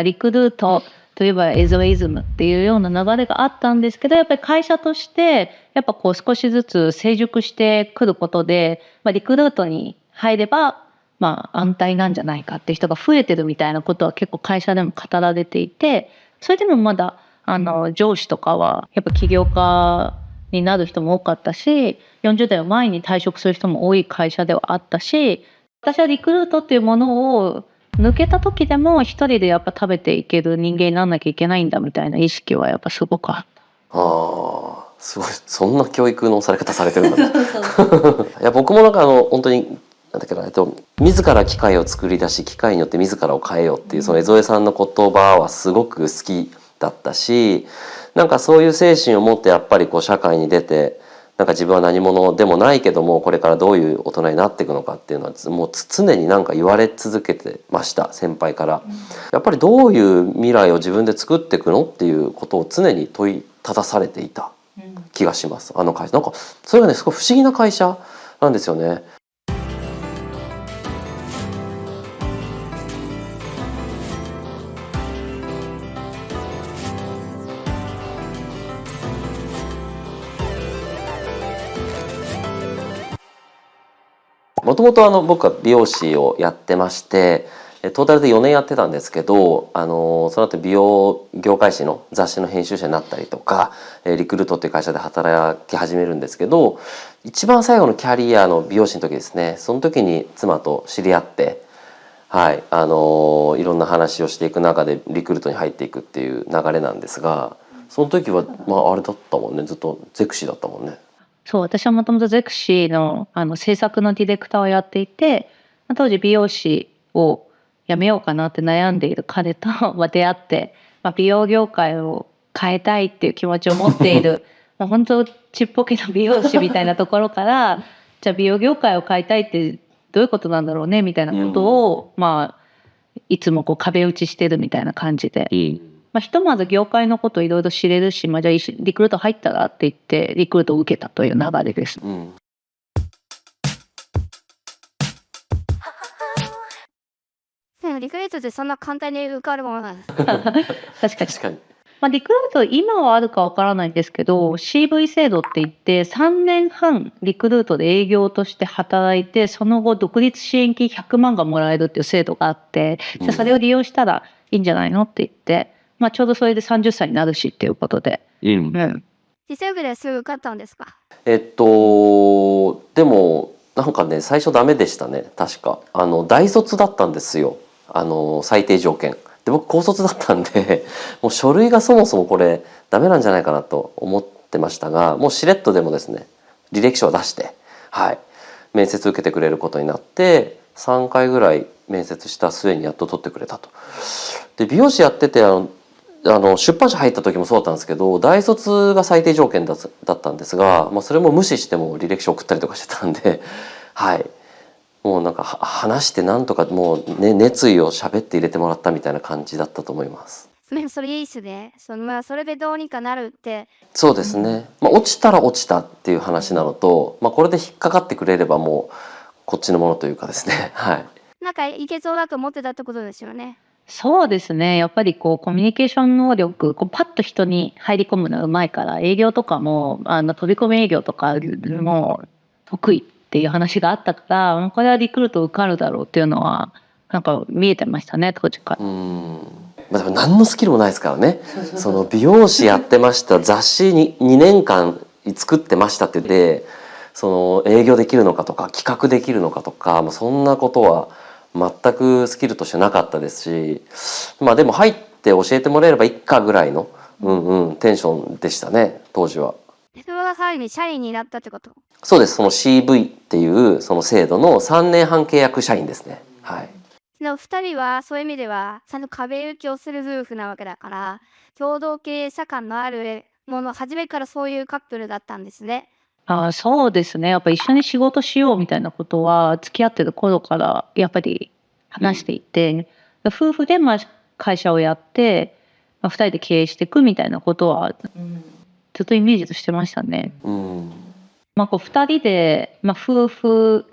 リクルートといえばエゾイズムっていうような流れがあったんですけど、やっぱり会社としてやっぱこう少しずつ成熟してくることで、リクルートに入れば安泰なんじゃないかっていう人が増えてるみたいなことは結構会社でも語られていて、それでもまだ上司とかはやっぱ起業家になる人も多かったし、40代を前に退職する人も多い会社ではあったし、私はリクルートっていうものを抜けた時でも一人でやっぱ食べていける人間にならなきゃいけないんだみたいな意識はやっぱすごくあった。ああ、すごい。そんな教育のされ方されてるんだ。いや、僕もなんか本当になんだっけな、自ら機械を作り出し機械によって自らを変えようっていう、その江副さんの言葉はすごく好きだったし、なんかそういう精神を持ってやっぱりこう社会に出て、なんか自分は何者でもないけどもこれからどういう大人になっていくのかっていうのはもう常になんか言われ続けてました、先輩から。やっぱりどういう未来を自分で作っていくのっていうことを常に問いただされていた気がします、あの会社。なんかそれがね、すごい不思議な会社なんですよね。もともと僕は美容師をやってまして、トータルで4年やってたんですけど、その後美容業界誌の雑誌の編集者になったりとか、リクルートっていう会社で働き始めるんですけど、一番最後のキャリアの美容師の時ですね、その時に妻と知り合って、はい、いろんな話をしていく中でリクルートに入っていくっていう流れなんですが、その時はあれだったもんね、ずっとゼクシーだったもんね。そう、私はもともとゼクシーの制作のディレクターをやっていて、当時美容師を辞めようかなって悩んでいる彼と出会って、美容業界を変えたいっていう気持ちを持っている本当ちっぽけな美容師みたいなところから、じゃあ美容業界を変えたいってどういうことなんだろうねみたいなことを、いつもこう壁打ちしてるみたいな感じで。ひとまず業界のこといろいろ知れるし、じゃあリクルート入ったらって言ってリクルートを受けたという流れです。リクルートってそんな簡単に受かるものなんですか？確かに。確かに。リクルート今はあるかわからないんですけど、CV 制度って言って3年半リクルートで営業として働いて、その後独立支援金100万がもらえるっていう制度があって、じゃあそれを利用したらいいんじゃないのって言って、ちょうどそれで30歳になるしっていうことで。実際ですぐ受かったんですか？でもなんかね、最初ダメでしたね、確か。大卒だったんですよ、最低条件で。僕高卒だったんでもう書類がそもそもこれダメなんじゃないかなと思ってましたが、もうしれっとでもですね、履歴書を出して、はい、面接受けてくれることになって、3回ぐらい面接した末にやっと取ってくれたと。で美容師やってて出版社入った時もそうだったんですけど、大卒が最低条件だったんですが、それも無視しても履歴書送ったりとかしてたんで、はい、もうなんか話してなんとかもう、ね、熱意を喋って入れてもらったみたいな感じだったと思います。それいいっすね。それでどうにかなるって。そうですね、落ちたら落ちたっていう話なのと、これで引っかかってくれればもうこっちのものというかですね、はい。なんかいけそうだと思ってたってことですよね。そうですね。やっぱりこうコミュニケーション能力、パッと人に入り込むのがうまいから、営業とかも飛び込み営業とかも得意っていう話があったから、これはリクルート受かるだろうっていうのはなんか見えてましたね、当時から。でも何のスキルもないですからね。その美容師やってました、雑誌に2年間作ってましたって言って、その営業できるのかとか企画できるのかとか、そんなことは全くスキルとしてなかったですし、でも入って教えてもらえればいいかぐらいの、テンションでしたね、当時は。それが最後に社員になったってこと？そうです。その CV っていうその制度の3年半契約社員ですね。はい。2人はそういう意味ではちゃんと壁打ちをする夫婦なわけだから、共同経営者感のあるもの、初めからそういうカップルだったんですね。そうですね。やっぱ一緒に仕事しようみたいなことは付き合ってる頃からやっぱり話していて、夫婦で会社をやって、2人で経営していくみたいなことはずっとイメージとしてましたね。こう2人で、夫婦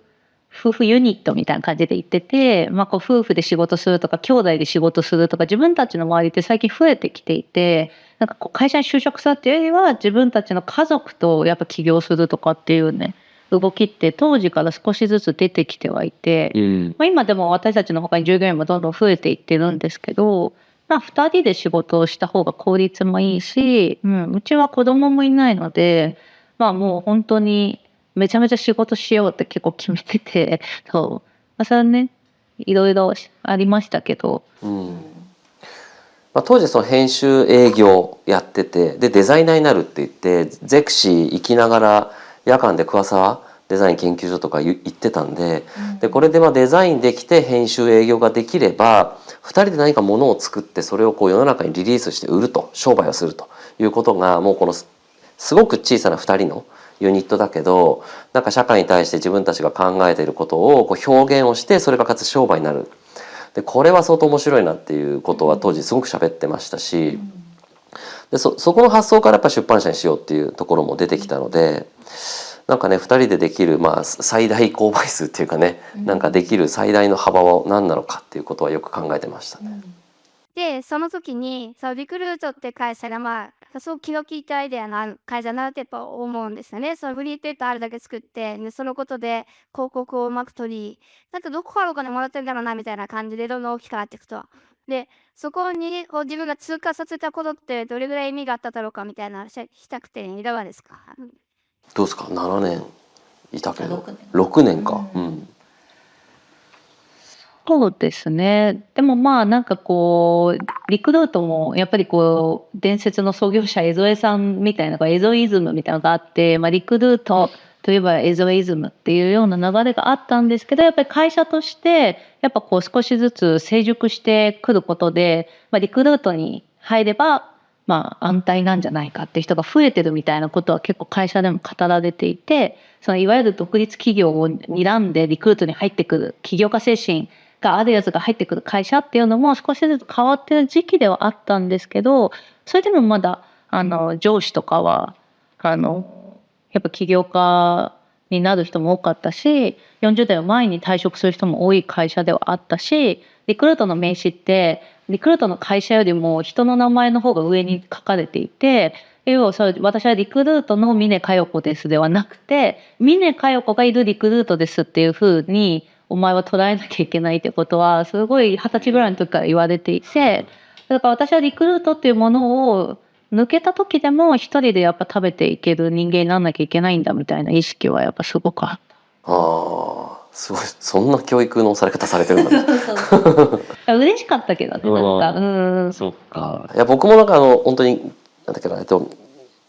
夫婦ユニットみたいな感じで言ってて、こう夫婦で仕事するとか兄弟で仕事するとか自分たちの周りって最近増えてきていて、なんかこう会社に就職するっていうよりは自分たちの家族とやっぱ起業するとかっていうね動きって当時から少しずつ出てきてはいて、今でも私たちの他に従業員もどんどん増えていってるんですけど、2人で仕事をした方が効率もいいし、うちは子供もいないので、もう本当にめちゃめちゃ仕事しようって結構決めてて、それはね、いろいろありましたけど。当時その編集営業やってて、でデザイナーになるって言ってゼクシー行きながら夜間で桑沢デザイン研究所とか行ってたんで、これでデザインできて編集営業ができれば2人で何かものを作ってそれをこう世の中にリリースして売ると、商売をするということがもうこのすごく小さな2人のユニットだけど、なんか社会に対して自分たちが考えていることをこう表現をして、それがかつ商売になる。でこれは相当面白いなっていうことは当時すごく喋ってましたし、でそこの発想からやっぱ出版社にしようっていうところも出てきたので、なんかね2人でできる最大購買数っていうかね、なんかできる最大の幅は何なのかっていうことはよく考えてましたね。で、その時に、リクルートって会社がすごく気の利いたアイデアのある会社だなってやっぱ思うんですよね。フリーペーパーあるだけ作って、でそのことで広告をうまく取り、なんかどこからお金もらってるんだろうなみたいな感じでどんどん大きくなっていくと。で、そこにこう自分が通過させたことってどれぐらい意味があっただろうかみたいなしたくていかがですか？どうですか？7年いたけど6 年か。そうですね。でもなんかこうリクルートもやっぱりこう伝説の創業者江副さんみたいなエゾイズムみたいなのがあって、リクルートといえば江副イズムっていうような流れがあったんですけど、やっぱり会社としてやっぱこう少しずつ成熟してくることで、リクルートに入れば安泰なんじゃないかっていう人が増えてるみたいなことは結構会社でも語られていて、そのいわゆる独立企業を睨んでリクルートに入ってくる起業家精神があるやつが入ってくる会社っていうのも少しずつ変わってる時期ではあったんですけど、それでもまだ上司とかはやっぱ起業家になる人も多かったし、40代を前に退職する人も多い会社ではあったし、リクルートの名刺ってリクルートの会社よりも人の名前の方が上に書かれていて、要は私はリクルートの峰佳代子ですではなくて、峰佳代子がいるリクルートですっていう風にお前は捉えなきゃいけないってことはすごい20歳ぐらいの時から言われていて、だから私はリクルートっていうものを抜けた時でも一人でやっぱ食べていける人間にならなきゃいけないんだみたいな意識はやっぱすごくあった。すごい、そんな教育のされ方されてるんだね。嬉しかったけどね、なんかそっか。いや僕もなんか本当になんだっけな、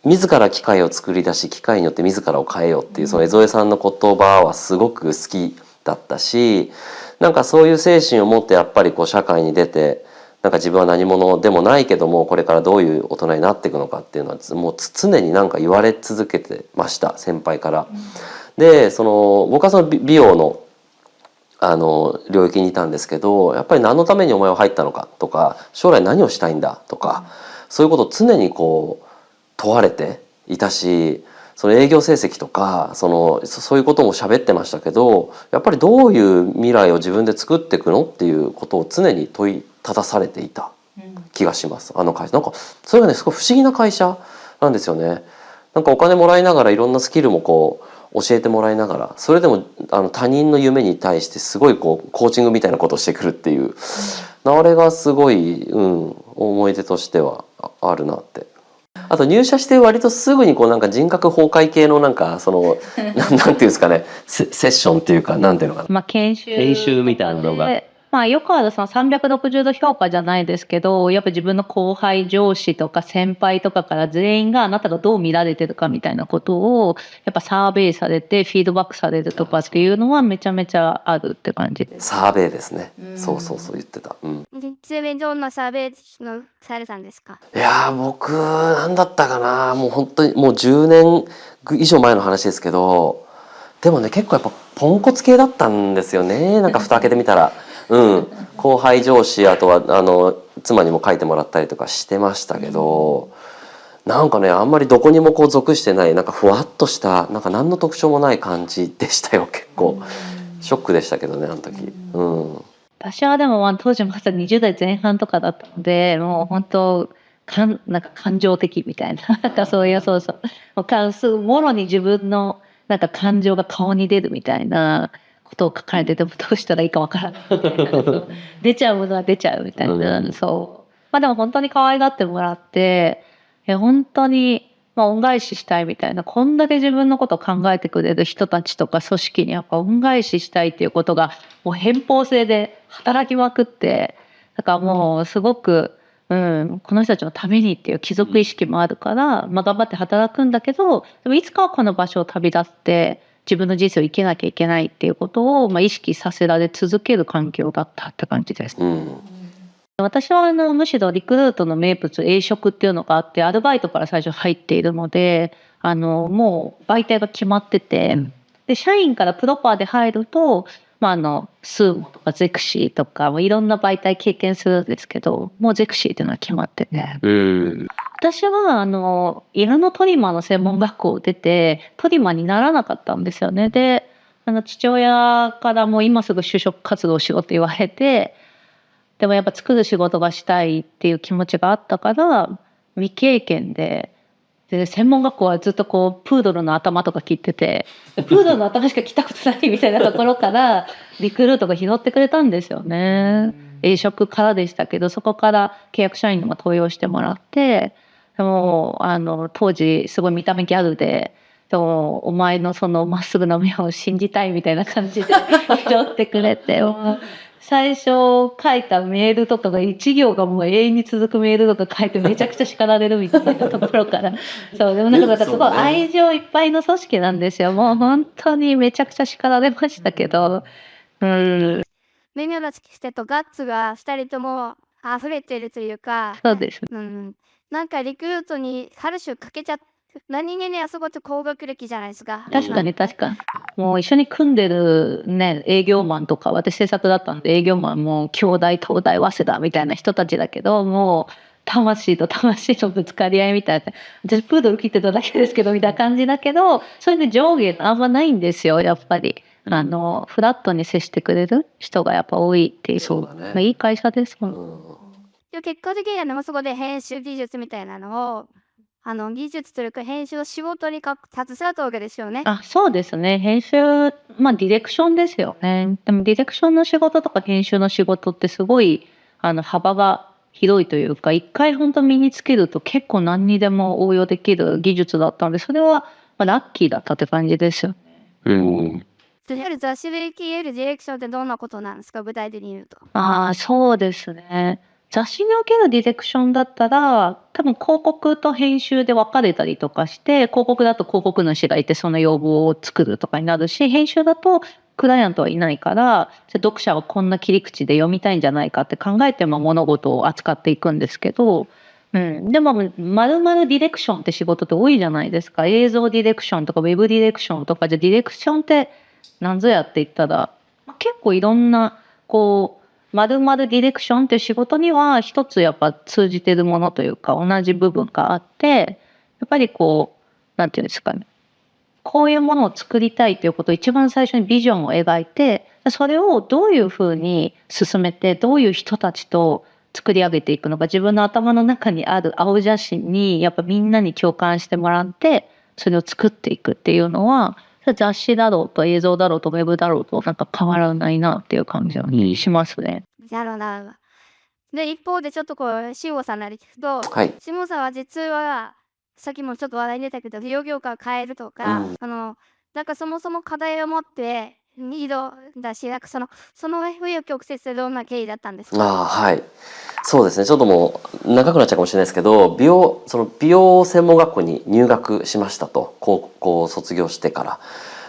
自ら機械を作り出し機械によって自らを変えようっていうその江副さんの言葉はすごく好きだったし、なんかそういう精神を持ってやっぱりこう社会に出て、なんか自分は何者でもないけどもこれからどういう大人になっていくのかっていうのはもう常になんか言われ続けてました、先輩から。で僕はその美容の領域にいたんですけど、やっぱり何のためにお前は入ったのかとか、将来何をしたいんだとか、そういうことを常にこう問われていたし、その営業成績とかそういうことも喋ってましたけど、やっぱりどういう未来を自分で作っていくのっていうことを常に問いただされていた気がします、あの会社。なんかそれがねすごい不思議な会社なんですよね。なんかお金もらいながらいろんなスキルもこう教えてもらいながら、それでも他人の夢に対してすごいこうコーチングみたいなことをしてくるっていう、あれがすごい、思い出としてはあるなって。あと入社して割とすぐにこうなんか人格崩壊系のなんかなんていうんですかね、セッションっていうか、なんていうのかな、研修みたいなのが。よくあるその360度評価じゃないですけど、やっぱ自分の後輩上司とか先輩とかから全員があなたがどう見られてるかみたいなことをやっぱサーベイされてフィードバックされるとかっていうのはめちゃめちゃあるって感じです。サーベイですね。そう言ってた。ちなみにどんなサーベイのされたんですか？いや僕なんだったかな、もう本当にもう10年以上前の話ですけど、でもね結構やっぱポンコツ系だったんですよね。なんか蓋開けてみたら。後輩上司、あとは妻にも書いてもらったりとかしてましたけど、なんかねあんまりどこにもこう属してない、なんかふわっとしたなんか何の特徴もない感じでしたよ結構。ショックでしたけどねあの時。うん。私はでも、当時まだ20代前半とかだったので、もう本当、なんか感情的みたいな、なんかそういう、そうそう。もうすぐもろに自分のなんか感情が顔に出るみたいなことを書かれててもどうしたらいいかわからないみたいな。そう出ちゃうものは出ちゃうみたいな。そう。まあでも本当に可愛がってもらって、本当に、恩返ししたいみたいな、こんだけ自分のことを考えてくれる人たちとか組織にやっぱ恩返ししたいっていうことが、もう偏方性で働きまくって、だからもうすごく、この人たちのためにっていう貴族意識もあるから、頑張って働くんだけど、でもいつかはこの場所を旅立って自分の人生を生きなきゃいけないっていうことを、意識させられ続ける環境だったって感じです。私はむしろリクルートの名物営食っていうのがあってアルバイトから最初入っているのでもう媒体が決まってて、で社員からプロパーで入ると、スーモとかゼクシーとかいろんな媒体経験するんですけどもうゼクシーっていうのは決まってて、私は犬のトリマーの専門学校を出てトリマーにならなかったんですよね。で父親からもう今すぐ就職活動しろって言われて、でもやっぱ作る仕事がしたいっていう気持ちがあったから未経験で、専門学校はずっとこうプードルの頭とか切ってて、プードルの頭しか切ったことないみたいなところからリクルートが拾ってくれたんですよね。営職からでしたけど、そこから契約社員にも登用してもらって、でも当時すごい見た目ギャルで、でもお前のそのまっすぐな目を信じたいみたいな感じで拾ってくれて、最初書いたメールとかが1行がもう永遠に続くメールとか書いてめちゃくちゃ叱られるみたいなところからそうでもなんかすごい愛情いっぱいの組織なんですよ。もう本当にめちゃくちゃ叱られましたけど、メニュー出してとガッツが2人とも溢れてるというか、そうです。なんかリクルートにある種かけちゃって、何気にあそこって高学歴じゃないですか。確かに確かに。もう一緒に組んでるね営業マンとか、私制作だったんで営業マンも京大東大早稲田みたいな人たちだけど、もう魂と魂のぶつかり合いみたいな、私プードル切ってただけですけどみたいな感じだけど、それで上下あんまないんですよやっぱり。フラットに接してくれる人がやっぱ多いっていう、そうだね。いい会社です。結果的にはそこで編集技術みたいなのを技術というか編集の仕事に携わったわけですよね。そうですね。編集、ディレクションですよね。でもディレクションの仕事とか編集の仕事ってすごい幅が広いというか、一回本当身につけると結構何にでも応用できる技術だったので、それはラッキーだったって感じですよ。雑誌で消えるディレクションってどんなことなんですか、具体的に言うと。そうですね。雑誌におけるディレクションだったら、多分広告と編集で分かれたりとかして、広告だと広告主がいてその要望を作るとかになるし、編集だとクライアントはいないから、読者はこんな切り口で読みたいんじゃないかって考えて物事を扱っていくんですけど、でも丸々ディレクションって仕事って多いじゃないですか。映像ディレクションとかウェブディレクションとか、じゃディレクションって何ぞやって言ったら、結構いろんな丸々ディレクションっていう仕事には一つやっぱ通じてるものというか同じ部分があって、やっぱりなんていうんですかね、こういうものを作りたいということを一番最初にビジョンを描いて、それをどういうふうに進めてどういう人たちと作り上げていくのか、自分の頭の中にある青写真にやっぱみんなに共感してもらってそれを作っていくっていうのは、雑誌だろうと映像だろうとウェブだろうとなんか変わらないなっていう感じがしますね。なるほど。で一方でちょっと慎吾さんなり聞くと、はい慎吾さんは実はさっきもちょっと話題に出たけど美容業界を変えるとか、なんかそもそも課題を持ってリードだし、なんかその紆余曲折でどんな経緯だったんですか？はい。そうですね。ちょっともう長くなっちゃうかもしれないですけど、美容専門学校に入学しましたと、高校を卒業してから。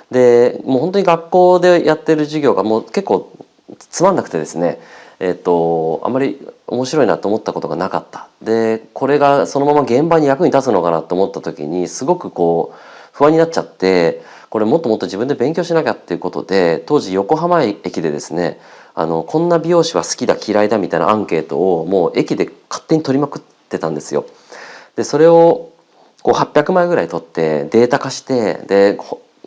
で、もう本当に学校でやってる授業がもう結構つまんなくてですね、あまり面白いなと思ったことがなかった。で、これがそのまま現場に役に立つのかなと思った時にすごく不安になっちゃって、これもっともっと自分で勉強しなきゃっていうことで、当時横浜駅でですね、こんな美容師は好きだ嫌いだみたいなアンケートをもう駅で勝手に取りまくってたんですよ。でそれを800枚ぐらい取ってデータ化して、で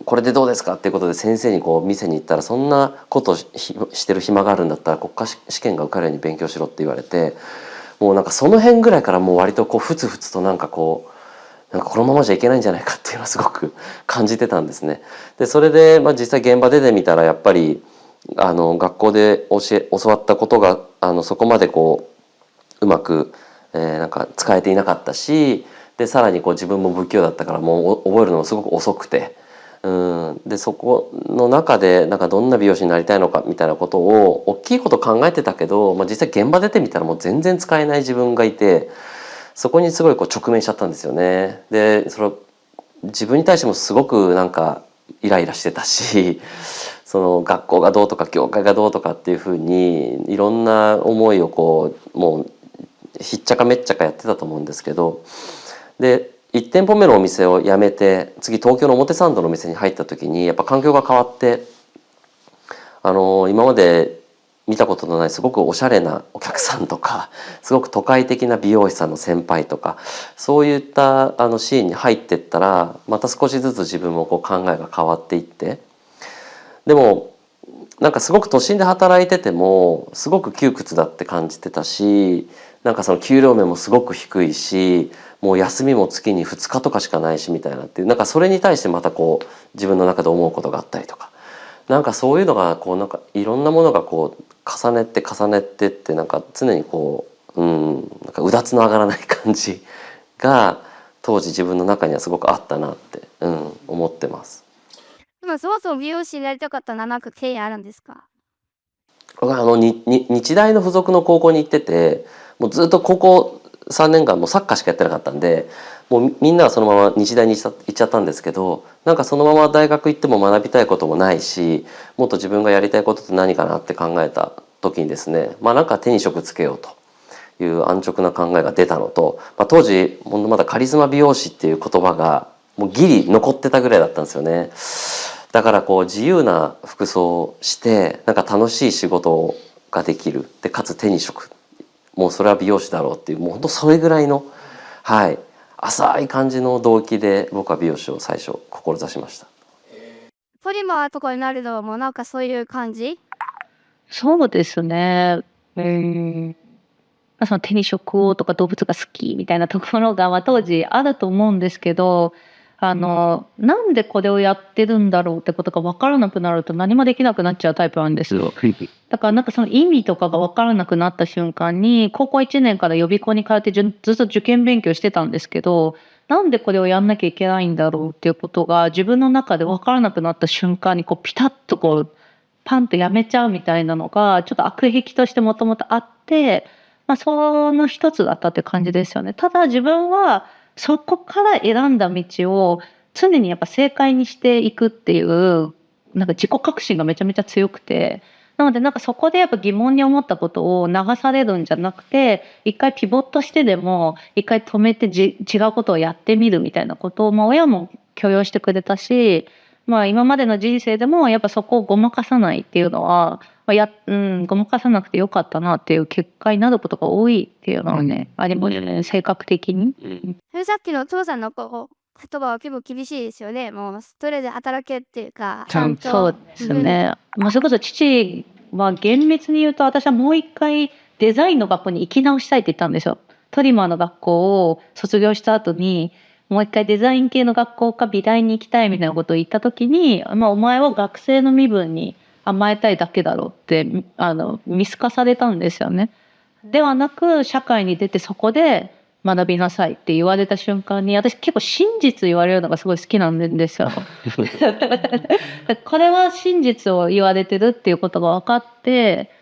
これでどうですかっていうことで先生にこう店に行ったら、そんなことしてる暇があるんだったら国家試験が受かるように勉強しろって言われて、もうなんかその辺ぐらいからもう割とこうふつふつとなんかこのままじゃいけないんじゃないかっていうのはすごく感じてたんですね。でそれで実際現場出てみたら、やっぱり学校で教わったことがそこまでこううまく、なんか使えていなかったし、でさらにこう自分も不器用だったから、もう覚えるのもすごく遅くて、でそこの中でなんかどんな美容師になりたいのかみたいなことを大きいこと考えてたけど、実際現場出てみたらもう全然使えない自分がいて、そこにすごいこう直面しちゃったんですよね。でそれ自分に対してもすごくなんかイライラしてたし、その学校がどうとか業界がどうとかっていうふうにいろんな思いをこうもうひっちゃかめっちゃかやってたと思うんですけど、で1店舗目のお店を辞めて次東京の表参道のお店に入った時にやっぱ環境が変わって、今まで見たことのないすごくおしゃれなお客さんとか、すごく都会的な美容師さんの先輩とか、そういったシーンに入ってったら、また少しずつ自分もこう考えが変わっていって、でもなんかすごく都心で働いててもすごく窮屈だって感じてたし、なんかその給料面もすごく低いし、もう休みも月に2日とかしかないしみたいなっていう、なんかそれに対してまたこう自分の中で思うことがあったりとか、なんかそういうのがこうなんかいろんなものがこう重ねてって、なんか常にこうなんかうだつの上がらない感じが当時自分の中にはすごくあったなって、思ってます。でもそもそも美容師になりたかったのはなんか経緯あるんですか？僕は日大の付属の高校に行ってて、もうずっと高校3年間もうサッカーしかやってなかったんで、もうみんなはそのまま日大に行っちゃったんですけど、なんかそのまま大学行っても学びたいこともないし、もっと自分がやりたいことって何かなって考えた時にですね、なんか手に職つけようという安直な考えが出たのと、当時まだカリスマ美容師っていう言葉がもうギリ残ってたぐらいだったんですよね。だからこう自由な服装をしてなんか楽しい仕事ができる、でかつ手に職、もうそれは美容師だろうっていう、もうほんとそれぐらいの浅い感じの動機で僕は美容師を最初志しました。トリマーとかになるのもなんかそういう感じ？そうですね。その手に職をとか動物が好きみたいなところが、当時あると思うんですけど、なんでこれをやってるんだろうってことが分からなくなると何もできなくなっちゃうタイプなんですよ。だからなんかその意味とかが分からなくなった瞬間に、高校1年から予備校に通ってずっと受験勉強してたんですけど、なんでこれをやんなきゃいけないんだろうっていうことが自分の中で分からなくなった瞬間にこうピタッとこうパンとやめちゃうみたいなのがちょっと悪癖としてもともとあって、その一つだったって感じですよね。ただ自分はそこから選んだ道を常にやっぱ正解にしていくっていう、なんか自己革新がめちゃめちゃ強くて、なのでなんかそこでやっぱ疑問に思ったことを流されるんじゃなくて、一回ピボットしてでも一回止めて違うことをやってみるみたいなことを、親も許容してくれたし、今までの人生でもやっぱそこをごまかさないっていうのは、ごまかさなくてよかったなっていう結果になることが多いっていうのはね、ありますね、性格的に。それさっきの父さんのこう言葉は結構厳しいですよね。もうそれで働けっていうか、ちゃんそうと。ですね。それこそ父は厳密に言うと、私はもう一回デザインの学校に行き直したいって言ったんですよ。トリマーの学校を卒業した後に、もう一回デザイン系の学校か美大に行きたいみたいなことを言った時に、お前は学生の身分に甘えたいだけだろうって見透かされたんですよね。ではなく、社会に出てそこで学びなさいって言われた瞬間に、私結構真実言われるのがすごい好きなんですよ。これは真実を言われてるっていうことが分かって、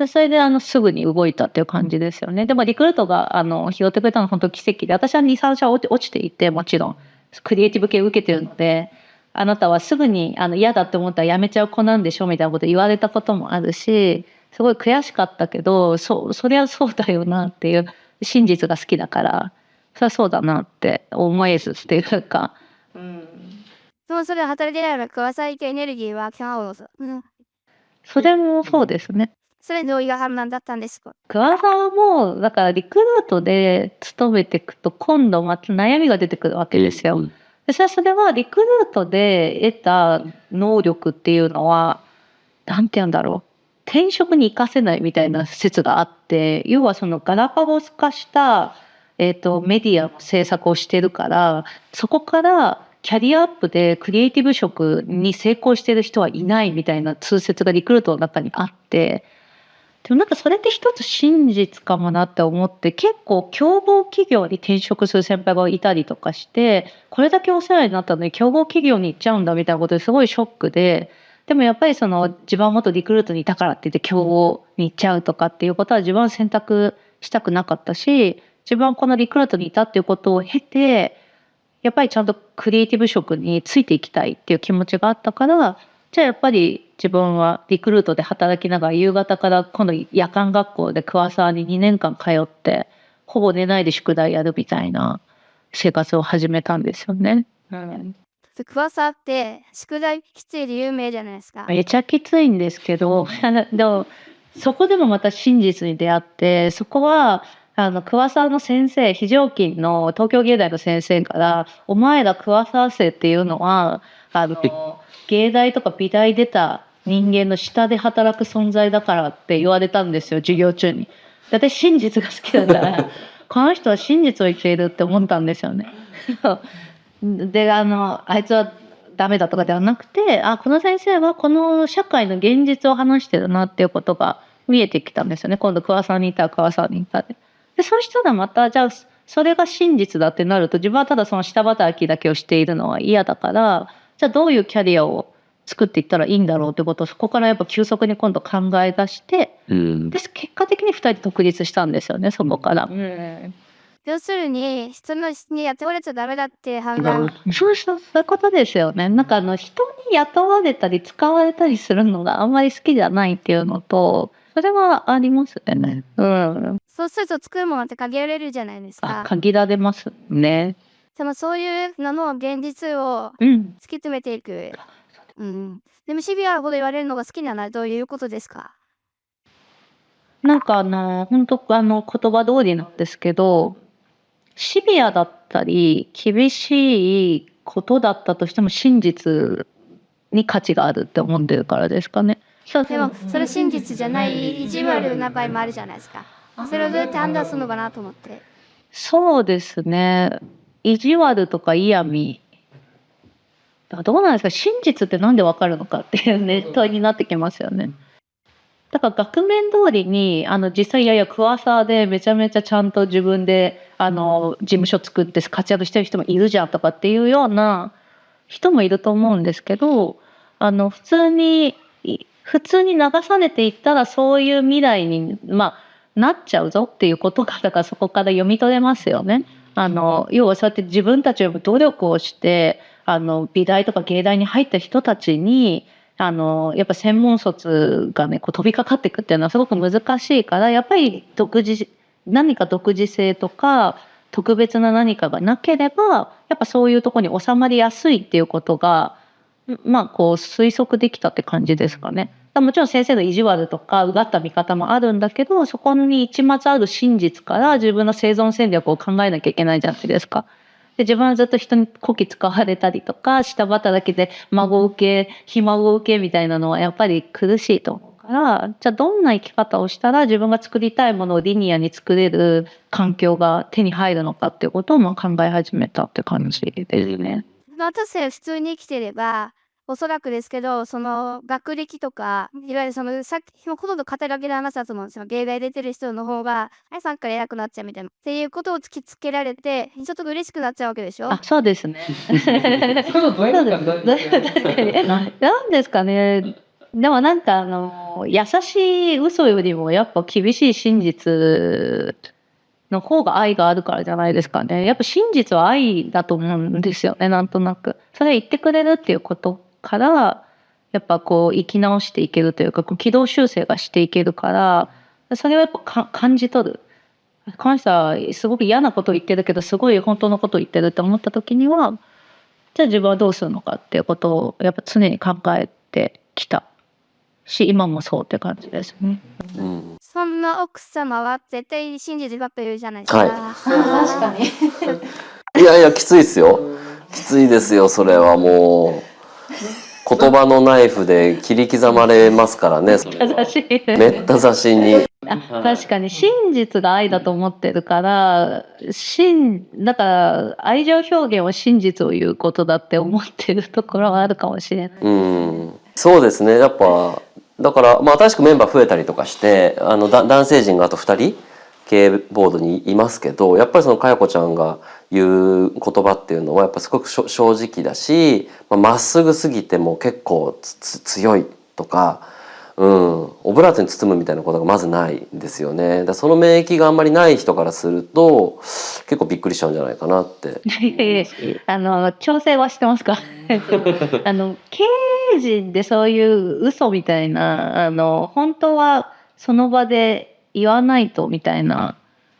それですぐに動いたっていう感じですよね。でもリクルートが拾ってくれたのは本当奇跡で、私は2、3社落ちていて、もちろんクリエイティブ系受けてるので、あなたはすぐに嫌だって思ったら辞めちゃう子なんでしょみたいなこと言われたこともあるし、すごい悔しかったけど、そりゃそうだよなっていう、真実が好きだから、そりゃそうだなって思えずっていうか。それ働いてないのくださいとエネルギーはキャンオーズ。それもそうですね。それどういう判断だったんですか？桑沢もだからリクルートで勤めていくと今度また悩みが出てくるわけですよ。でそれはリクルートで得た能力っていうのは、なんて言うんだろう。転職に活かせないみたいな説があって、要はそのガラパゴス化した、メディアの制作をしてるから、そこからキャリアアップでクリエイティブ職に成功してる人はいないみたいな通説がリクルートの中にあって、でもなんかそれって一つ真実かもなって思って、結構競合企業に転職する先輩がいたりとかして、これだけお世話になったのに競合企業に行っちゃうんだみたいなことですごいショックで、でもやっぱりその自分は元リクルートにいたからって言って競合に行っちゃうとかっていうことは自分は選択したくなかったし、自分はこのリクルートにいたっていうことを経て、やっぱりちゃんとクリエイティブ職についていきたいっていう気持ちがあったから、じゃあやっぱり自分はリクルートで働きながら夕方から今度夜間学校で桑沢に2年間通ってほぼ寝ないで宿題やるみたいな生活を始めたんですよね。桑沢って宿題きついで有名じゃないですか。めちゃきついんですけどでもそこでもまた真実に出会って、そこは桑沢の先生、非常勤の東京芸大の先生から「お前ら桑沢生っていうのは芸大とか美大出た人間の下で働く存在だから」って言われたんですよ、授業中に。で私真実が好きだからこの人は真実を言っているって思ったんですよね。であいつはダメだとかではなくて、この先生はこの社会の現実を話してるなっていうことが見えてきたんですよね。今度桑沢にいたら桑沢にいたで。でそうしたらまたじゃあそれが真実だってなると、自分はただその下働きだけをしているのは嫌だから、じゃあどういうキャリアを作っていったらいいんだろうってことをそこからやっぱ急速に今度考え出して、で結果的に2人独立したんですよね、そこから。要するに人のに雇われちゃダメだって判断。そういうことですよね。なんか人に雇われたり使われたりするのがあんまり好きじゃないっていうのと、それはありますね。そうすると作るものって限られるじゃないですか。限られますね。でもそういうのの現実を突き詰めていく。でもシビアなこと言われるのが好きなのはどういうことですか？なんか本当言葉通りなんですけど、シビアだったり厳しいことだったとしても真実に価値があるって思ってるからですかね。でもそれ真実じゃない意地悪な場合もあるじゃないですか。それをどうやって判断するのかなと思って。そうですね。意地悪とか嫌味。どうなんですか、真実ってなんでわかるのかっていうね、問いになってきますよね。だから額面通りに実際いやいや桑沢でめちゃめちゃちゃんと自分で事務所作って活躍してる人もいるじゃんとかっていうような人もいると思うんですけど、普通に流されていったらそういう未来になっちゃうぞっていうことが、だからそこから読み取れますよね。要はそうやって自分たちよりも努力をして美大とか芸大に入った人たちにやっぱ専門卒がねこう飛びかかっていくっていうのはすごく難しいから、やっぱり何か独自性とか特別な何かがなければやっぱそういうところに収まりやすいっていうことがこう推測できたって感じですかね。もちろん先生の意地悪とかうがった見方もあるんだけど、そこに一抹ある真実から自分の生存戦略を考えなきゃいけないじゃないですか。で自分はずっと人にこき使われたりとか下働きで孫受けひ孫受けみたいなのはやっぱり苦しいと思うから、じゃあどんな生き方をしたら自分が作りたいものをリニアに作れる環境が手に入るのかっていうことを考え始めたって感じですね。私は普通に生きてればおそらくですけど、その学歴とかいわゆるそのさっきほとんど肩書きで話したと思うんですよ。芸大出てる人の方がさっきから偉くなっちゃうみたいなっていうことを突きつけられてちょっと嬉しくなっちゃうわけでしょ。そうですね。確かになんですかね。でもなんか優しい嘘よりもやっぱ厳しい真実の方が愛があるからじゃないですかね。やっぱ真実は愛だと思うんですよね、なんとなく。それ言ってくれるっていうことからやっぱこう生き直していけるというか、軌道修正がしていけるから、それをやっぱ感じ取る。この人はすごく嫌なことを言ってるけどすごい本当のことを言ってるって思った時には、じゃあ自分はどうするのかっていうことをやっぱ常に考えてきたし、今もそうって感じですね。そんな奥様は絶対真実だと言うじゃないですか。はい。確かに。いやいやきついですよ。きついですよそれはもう言葉のナイフで切り刻まれますからねそれは正しい。めった刺しに。確かに真実が愛だと思ってるからだから愛情表現は真実を言うことだって思ってるところはあるかもしれない。そうですねやっぱだから新しくメンバー増えたりとかして男性陣があと2人経営ボードにいますけどやっぱりそのかやこちゃんが言う言葉っていうのはやっぱすごく正直だしまっすぐすぎても結構強いとか。オブラートに包むみたいなことがまずないんですよね。その免疫があんまりない人からすると結構びっくりしちゃうんじゃないかなって。調整はしてますか？経営陣でそういう嘘みたいな本当はその場で言わないとみたいな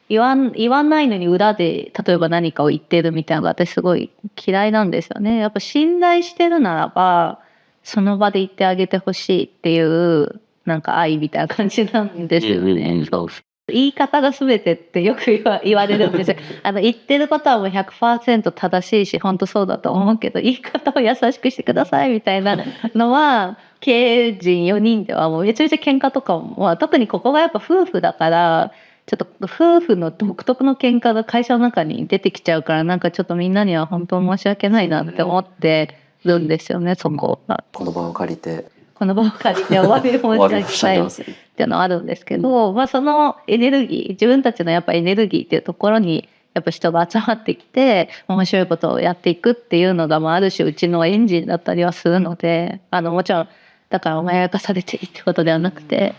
言わないのに裏で例えば何かを言ってるみたいなのが私すごい嫌いなんですよね。やっぱ信頼してるならばその場で言ってあげてほしいっていうなんか愛みたいな感じなんですよね。そう言い方が全てってよく言われるんですよ。言ってることはもう 100% 正しいし本当そうだと思うけど言い方を優しくしてくださいみたいなのは経営陣4人ではもうめちゃめちゃ喧嘩とかも、特にここがやっぱ夫婦だからちょっと夫婦の独特の喧嘩が会社の中に出てきちゃうからなんかちょっとみんなには本当申し訳ないなって思ってるんですよねそこは。この場を借りてお詫び申し上げたいっていうのはあるんですけど、そのエネルギー自分たちのやっぱエネルギーっていうところにやっぱ人が集まってきて面白いことをやっていくっていうのが、ある種うちのエンジンだったりはするのでもちろんだから甘やかされていいってことではなくて、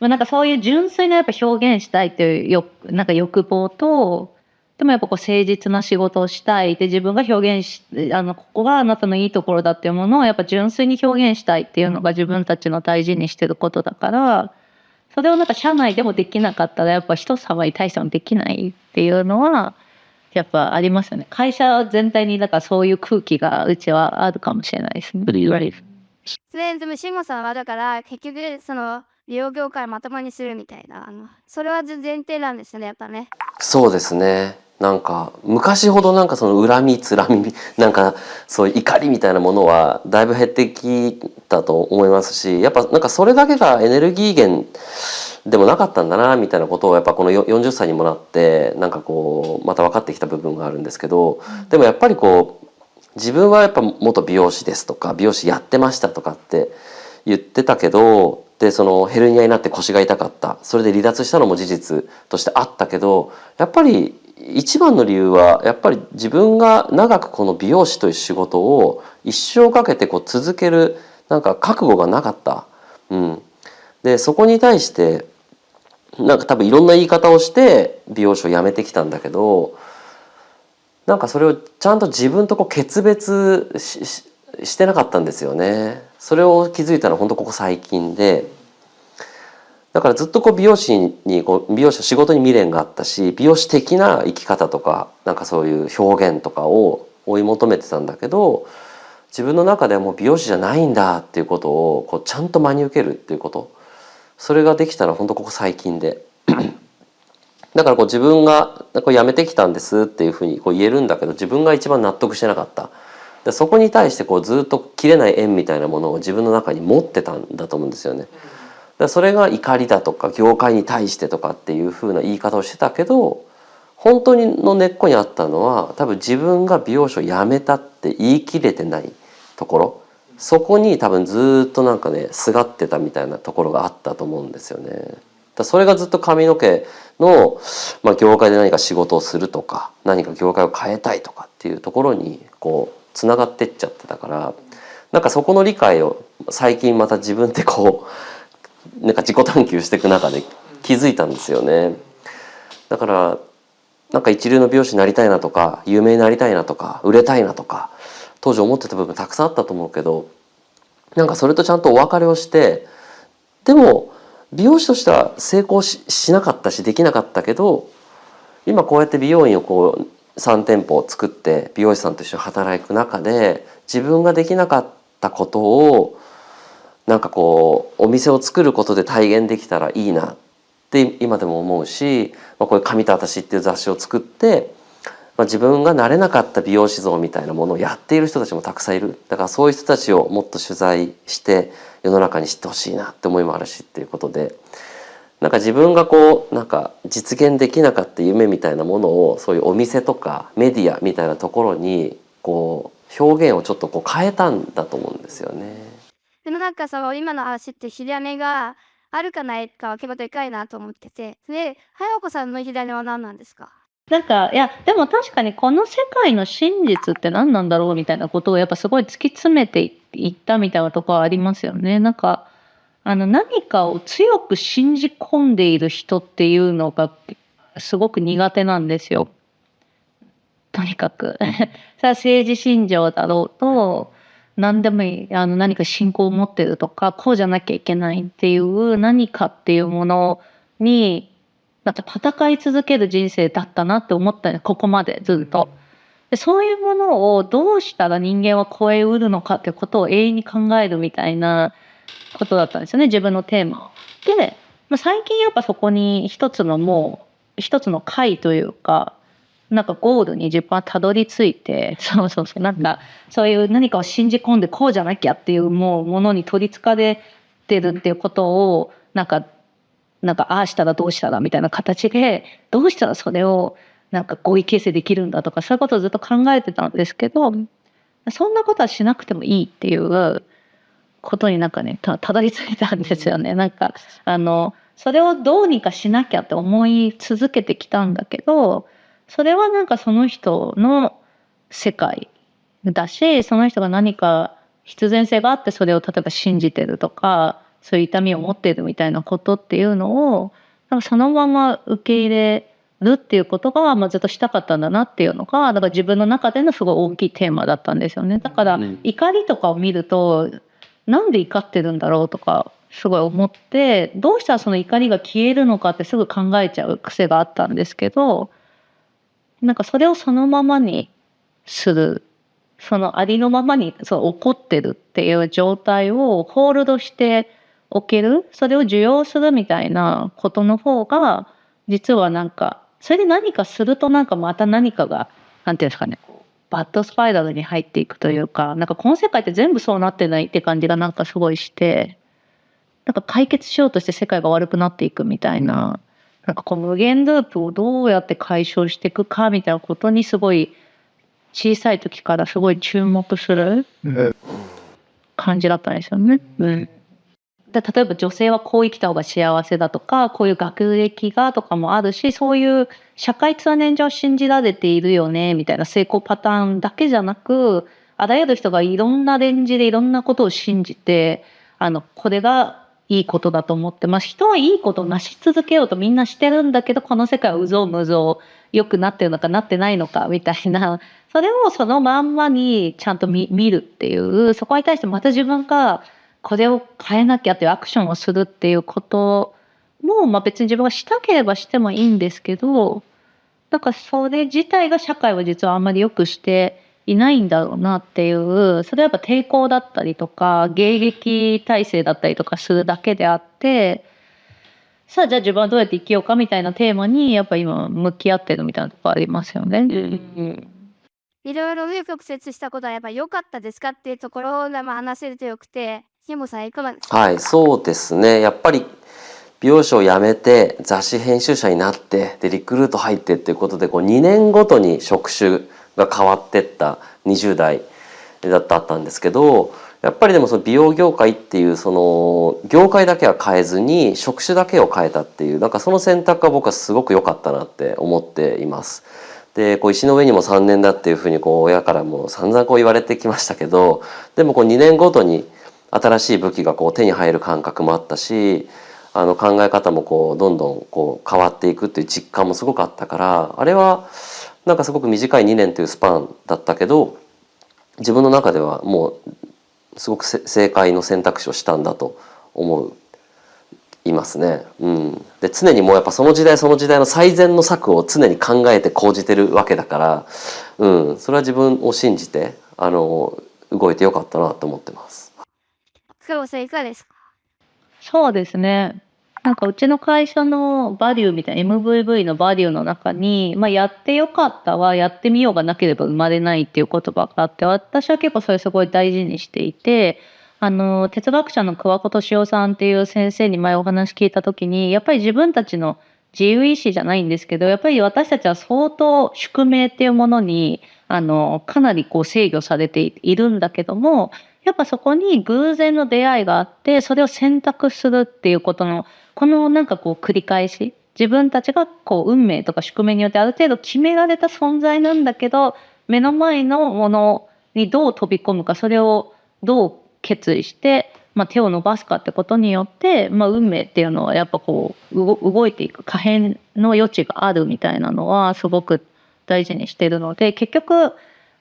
なんかそういう純粋なやっぱ表現したいというなんか欲望とでもやっぱこう誠実な仕事をしたいで自分が表現しここがあなたのいいところだっていうものをやっぱ純粋に表現したいっていうのが自分たちの大事にしてることだからそれをなんか社内でもできなかったらやっぱ人様に対してもできないっていうのはやっぱありますよね。会社全体にだからそういう空気がうちはあるかもしれないですね。でも慎吾さんはだから結局その利用業界をまともにするみたいなそれは前提なんですねやっぱね。そうですねなんか昔ほどなんかその恨みつらみなんかそういう怒りみたいなものはだいぶ減ってきたと思いますしやっぱなんかそれだけがエネルギー源でもなかったんだなみたいなことをやっぱこの40歳にもなってなんかこうまた分かってきた部分があるんですけど、でもやっぱりこう自分はやっぱ元美容師ですとか美容師やってましたとかって言ってたけどでそのヘルニアになって腰が痛かったそれで離脱したのも事実としてあったけどやっぱり一番の理由はやっぱり自分が長くこの美容師という仕事を一生かけてこう続けるなんか覚悟がなかった。でそこに対してなんか多分いろんな言い方をして美容師を辞めてきたんだけどなんかそれをちゃんと自分とこう決別してなかったんですよね。それを気づいたのは本当ここ最近でだからずっとこう美容師の仕事に未練があったし美容師的な生き方とかなんかそういう表現とかを追い求めてたんだけど自分の中ではもう美容師じゃないんだっていうことをこうちゃんと真に受けるっていうことそれができたのは本当ここ最近でだからこう自分がこう辞めてきたんですっていうふうにこう言えるんだけど自分が一番納得してなかったでそこに対してこうずっと切れない縁みたいなものを自分の中に持ってたんだと思うんですよね。それが怒りだとか業界に対してとかっていう風な言い方をしてたけど本当の根っこにあったのは多分自分が美容師を辞めたって言い切れてないところそこに多分ずっとなんかねすがってたみたいなところがあったと思うんですよね。それがずっと髪の毛の、業界で何か仕事をするとか何か業界を変えたいとかっていうところにこうつながってっちゃってたからなんかそこの理解を最近また自分でこうなんか自己探求していく中で気づいたんですよね。だからなんか一流の美容師になりたいなとか有名になりたいなとか売れたいなとか当時思ってた部分たくさんあったと思うけどなんかそれとちゃんとお別れをしてでも美容師としては成功 しなかったしできなかったけど今こうやって美容院をこう3店舗を作って美容師さんと一緒に働く中で自分ができなかったことをなんかこうお店を作ることで体現できたらいいなって今でも思うし、こういう「紙と私」っていう雑誌を作って自分がなれなかった美容師像みたいなものをやっている人たちもたくさんいる。だからそういう人たちをもっと取材して世の中に知ってほしいなって思いもあるしっていうことで、なんか自分がこうなんか実現できなかった夢みたいなものをそういうお店とかメディアみたいなところにこう表現をちょっとこう変えたんだと思うんですよね。でもなんかその今の話って火種があるかないかは結構でかいなと思ってて、で、早子さんの火種は何なんですか？なんか、いや、でも確かにこの世界の真実って何なんだろうみたいなことをやっぱすごい突き詰めていったみたいなところはありますよね。なんか、何かを強く信じ込んでいる人っていうのがすごく苦手なんですよ。とにかく。さあ政治信条だろうと、何でもいい、何か信仰を持ってるとか、こうじゃなきゃいけないっていう何かっていうものに、なんか戦い続ける人生だったなって思ったね、ここまでずっと。で、そういうものをどうしたら人間は超えうるのかってことを永遠に考えるみたいなことだったんですよね、自分のテーマを。で、最近やっぱそこに一つの解というか、なんかゴールに自分はたどり着いて、そうそうそう、なんかそういう何かを信じ込んでこうじゃなきゃっていうものに取り憑かれてるっていうことを、ああしたらどうしたらみたいな形で、どうしたらそれをなんか合意形成できるんだとか、そういうことをずっと考えてたんですけど、そんなことはしなくてもいいっていうことになんかね、たどり着いたんですよね。なんか、それをどうにかしなきゃって思い続けてきたんだけど、それはなんかその人の世界だし、その人が何か必然性があってそれを例えば信じてるとか、そういう痛みを持っているみたいなことっていうのを、なんかそのまま受け入れるっていうことが、ずっとしたかったんだなっていうのが、だから自分の中でのすごい大きいテーマだったんですよね。だから怒りとかを見ると、なんで怒ってるんだろうとかすごい思って、どうしたらその怒りが消えるのかってすぐ考えちゃう癖があったんですけど、なんかそれをそのままにする、そのありのままに怒ってるっていう状態をホールドしておける、それを受容するみたいなことの方が、実はなんかそれで何かするとなんかまた何かがなんていうんですかね、バッドスパイラルに入っていくというか、なんかこの世界って全部そうなってないって感じがなんかすごいして、なんか解決しようとして世界が悪くなっていくみたいな、なんかこう無限ループをどうやって解消していくかみたいなことにすごい小さい時からすごい注目する感じだったんですよね。で、例えば女性はこう生きた方が幸せだとか、こういう学歴がとかもあるし、そういう社会通念上信じられているよねみたいな成功パターンだけじゃなく、あらゆる人がいろんなレンジでいろんなことを信じて、これがいいことだと思って、人はいいことをなし続けようとみんなしてるんだけど、この世界はうぞうむぞう良くなってるのかなってないのかみたいな、それをそのまんまにちゃんと見るっていう、そこに対してまた自分がこれを変えなきゃっていうアクションをするっていうことも、別に自分がしたければしてもいいんですけど、なんかそれ自体が社会を実はあんまり良くしていないんだろうなっていう、それはやっぱ抵抗だったりとか、迎撃体制だったりとかするだけであって、さあじゃあ自分はどうやって生きようかみたいなテーマにやっぱ今向き合ってるみたいなところありますよね。いろいろ紆余曲折したことはやっぱ良かったですかっていうところが話せるとよくて、ひもさんいかがですか？はい、そうですね。やっぱり美容師を辞めて雑誌編集者になってでリクルート入ってっていうことでこう2年ごとに職種が変わってった20代だったんですけど、やっぱりでもその美容業界っていうその業界だけは変えずに職種だけを変えたっていう、なんかその選択が僕はすごく良かったなって思っています。でこう石の上にも3年だっていうふうにこう親からも散々こう言われてきましたけど、でもこう2年ごとに新しい武器がこう手に入る感覚もあったし、考え方もこうどんどんこう変わっていくっていう実感もすごくあったから、あれはなんかすごく短い2年というスパンだったけど、自分の中ではもうすごく正解の選択肢をしたんだと思いますね。で常にもうやっぱその時代その時代の最善の策を常に考えて講じてるわけだから、それは自分を信じて動いてよかったなと思ってます。久保さんいかがですか？そうですね。なんかうちの会社のバリューみたいな MVV のバリューの中に、やってよかったはやってみようがなければ生まれないっていう言葉があって、私は結構それすごい大事にしていて、哲学者の桑子俊夫さんっていう先生に前お話聞いた時に、やっぱり自分たちの自由意志じゃないんですけど、やっぱり私たちは相当宿命っていうものにかなりこう制御されているんだけども、やっぱそこに偶然の出会いがあって、それを選択するっていうことのこのなんかこう繰り返し、自分たちがこう運命とか宿命によってある程度決められた存在なんだけど、目の前のものにどう飛び込むか、それをどう決意して、手を伸ばすかってことによって、運命っていうのはやっぱこう動いていく可変の余地があるみたいなのはすごく大事にしてるので、結局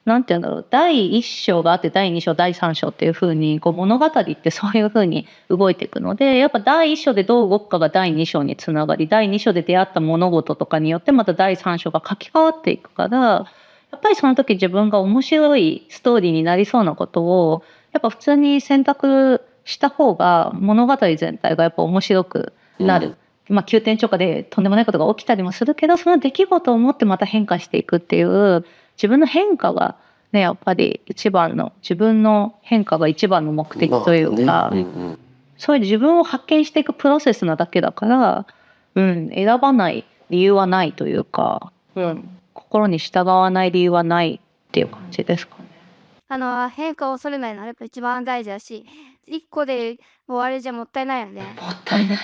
なんていうんだろう、第一章があって第二章第三章っていう風にこう物語ってそういう風に動いていくので、やっぱ第一章でどう動くかが第二章につながり、第二章で出会った物事とかによってまた第三章が書き換わっていくから、やっぱりその時自分が面白いストーリーになりそうなことをやっぱ普通に選択した方が物語全体がやっぱ面白くなる。急転直下でとんでもないことが起きたりもするけど、その出来事をもってまた変化していくっていう自分の変化がね、やっぱり自分の変化が一番の目的というか、そういう自分を発見していくプロセスなだけだから、選ばない理由はないというか、心に従わない理由はないっていう感じですかね。変化を恐れないのはやっぱ一番大事だし、一個で終わりじゃもったいないよね。もったいない。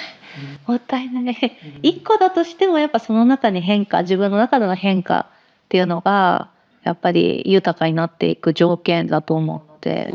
もったいない。一個だとしてもやっぱその中に自分の中での変化っていうのがやっぱり豊かになっていく条件だと思うので、